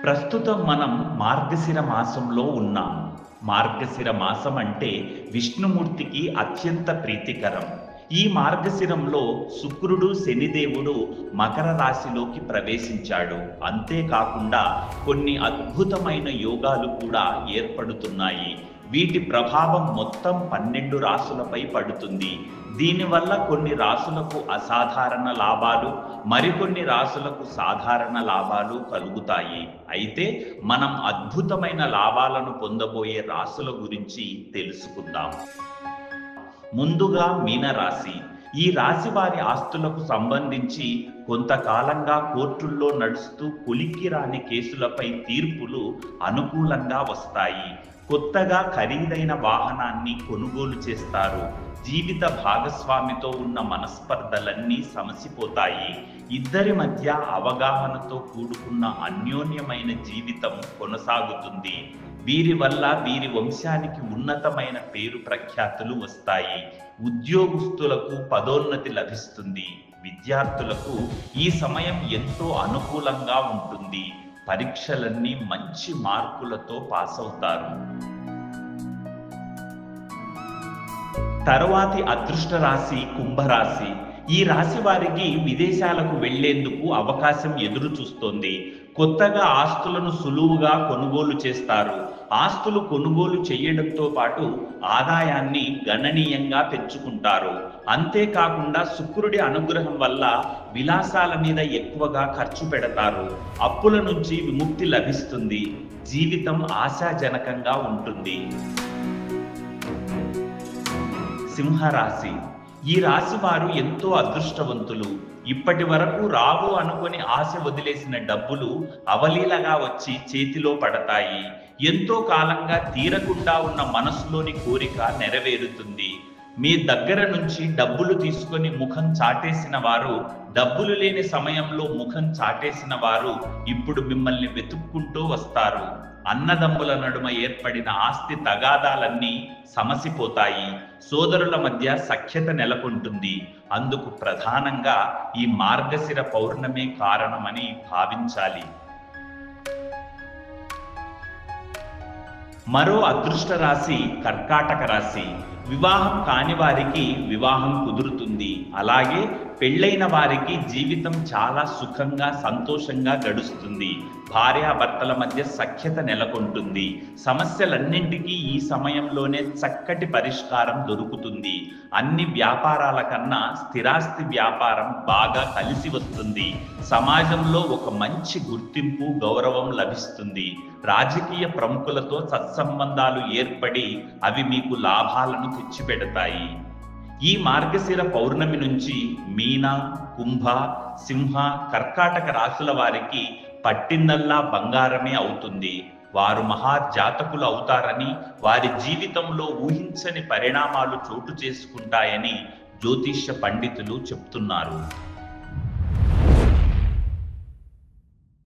ప్రస్తుతం మనం మార్గశిర మాసంలో ఉన్నాం. మార్గశిర మాసం అంటే విష్ణుమూర్తికి అత్యంత ప్రీతికరం. ఈ మార్గశిరంలో శుక్రుడు, శనిదేవుడు మకర రాశిలోకి ప్రవేశించాడు. అంతేకాకుండా కొన్ని అద్భుతమైన యోగాలు కూడా ఏర్పడుతున్నాయి. వీటి ప్రభావం మొత్తం 12 రాశులపై పడుతుంది. దీనివల్ల కొన్ని రాశులకు అసాధారణ లాభాలు, మరికొన్ని రాశులకు సాధారణ లాభాలు కలుగుతాయి. అయితే మనం అద్భుతమైన లాభాలను పొందబోయే రాశుల గురించి తెలుసుకుందాం. ముందుగా మీనరాశి. ఈ రాశి వారి ఆస్తులకు సంబంధించి కొంతకాలంగా కోర్టుల్లో నడుస్తూ కొలిక్కి రాని కేసులపై తీర్పులు అనుకూలంగా వస్తాయి. కొత్తగా ఖరీదైన వాహనాన్ని కొనుగోలు చేస్తారు. జీవిత భాగస్వామితో ఉన్న మనస్పర్ధలన్నీ సమసిపోతాయి. ఇద్దరి మధ్య అవగాహనతో కూడుకున్న అన్యోన్యమైన జీవితం కొనసాగుతుంది. వీరి వల్ల వీరి వంశానికి ఉన్నతమైన పేరు ప్రఖ్యాతులు వస్తాయి. ఉద్యోగస్తులకు పదోన్నతి లభిస్తుంది. విద్యార్థులకు ఈ సమయం ఎంతో అనుకూలంగా ఉంటుంది. పరీక్షలన్నీ మంచి మార్కులతో పాస్ అవుతారు. తరువాతి అదృష్ట రాశి కుంభరాశి. ఈ రాశి వారికి విదేశాలకు వెళ్లేందుకు అవకాశం ఎదురు చూస్తోంది. కొత్తగా ఆస్తులను సులువుగా కొనుగోలు చేస్తారు. ఆస్తులు కొనుగోలు చేయడంతో పాటు ఆదాయాన్ని గణనీయంగా పెంచుకుంటారు. అంతేకాకుండా శుక్రుడి అనుగ్రహం వల్ల విలాసాల మీద ఎక్కువగా ఖర్చు పెడతారు. అప్పుల నుంచి విముక్తి లభిస్తుంది. జీవితం ఆశాజనకంగా ఉంటుంది. సింహరాశి. ఈ రాశి వారు ఎంతో అదృష్టవంతులు. ఇప్పటి వరకు రావు అనుకొని ఆశ వదిలేసిన డబ్బులు అవలీలగా వచ్చి చేతిలో పడతాయి. ఎంతో కాలంగా తీరకుండా ఉన్న మనసులోని కోరిక నెరవేరుతుంది. మీ దగ్గర నుంచి డబ్బులు తీసుకొని ముఖం చాటేసిన వారు, డబ్బులు లేని సమయంలో ముఖం చాటేసిన వారు ఇప్పుడు మిమ్మల్ని వెతుక్కుంటూ వస్తారు. అన్నదమ్ముల నడుమ ఏర్పడిన ఆస్తి తగాదాలన్నీ సమసిపోతాయి. సోదరుల మధ్య సఖ్యత నెలకొంటుంది. అందుకు ప్రధానంగా ఈ మార్గశిర పౌర్ణమే కారణమని భావించాలి. మరో అదృష్ట రాశి కర్కాటక రాశి. వివాహం కాని వారికి వివాహం కుదురుతుంది. అలాగే పెళ్ళైన వారికి జీవితం చాలా సుఖంగా, సంతోషంగా గడుస్తుంది. భార్యాభర్తల మధ్య సఖ్యత నెలకొంటుంది. సమస్యలన్నింటికీ ఈ సమయంలోనే చక్కటి పరిష్కారం దొరుకుతుంది. అన్ని వ్యాపారాల కన్నా స్థిరాస్తి వ్యాపారం బాగా కలిసి వస్తుంది. సమాజంలో ఒక మంచి గుర్తింపు, గౌరవం లభిస్తుంది. రాజకీయ ప్రముఖులతో సత్సంబంధాలు ఏర్పడి అవి మీకు లాభాలను తెచ్చిపెడతాయి. ఈ మార్గశిర పౌర్ణమి నుంచి మీన, కుంభ, సింహ, కర్కాటక రాశుల వారికి పట్టిందల్లా బంగారమే అవుతుంది. వారు మహాజాతకులు అవుతారని, వారి జీవితంలో ఊహించని పరిణామాలు చోటు చేసుకుంటాయని జ్యోతిష్య పండితులు చెప్తున్నారు.